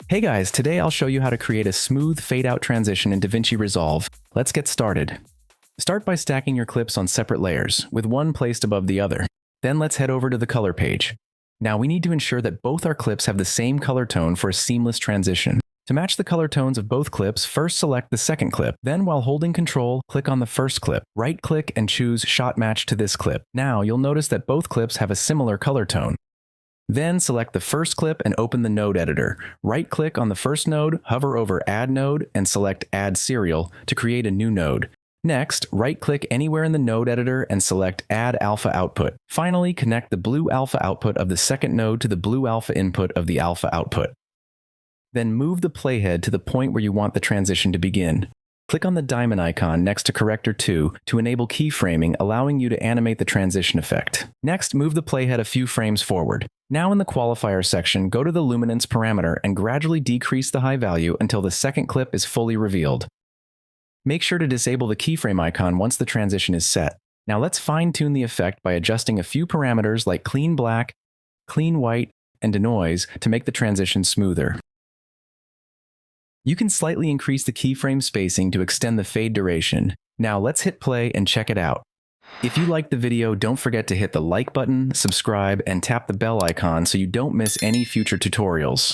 Hey guys, today I'll show you how to create a smooth fade-out transition in DaVinci Resolve. Let's get started. Start by stacking your clips on separate layers, with one placed above the other. Then let's head over to the color page. Now we need to ensure that both our clips have the same color tone for a seamless transition. To match the color tones of both clips, first select the second clip. Then while holding Control, click on the first clip. Right-click and choose Shot Match to this clip. Now you'll notice that both clips have a similar color tone. Then select the first clip and open the node editor. Right-click on the first node, hover over Add Node, and select Add Serial to create a new node. Next, right-click anywhere in the node editor and select Add Alpha Output. Finally, connect the blue alpha output of the second node to the blue alpha input of the alpha output. Then move the playhead to the point where you want the transition to begin. Click on the diamond icon next to Corrector 2 to enable keyframing, allowing you to animate the transition effect. Next, move the playhead a few frames forward. Now in the qualifier section, go to the luminance parameter and gradually decrease the high value until the second clip is fully revealed. Make sure to disable the keyframe icon once the transition is set. Now let's fine-tune the effect by adjusting a few parameters like clean black, clean white, and denoise to make the transition smoother. You can slightly increase the keyframe spacing to extend the fade duration. Now let's hit play and check it out. If you liked the video, don't forget to hit the like button, subscribe, and tap the bell icon so you don't miss any future tutorials.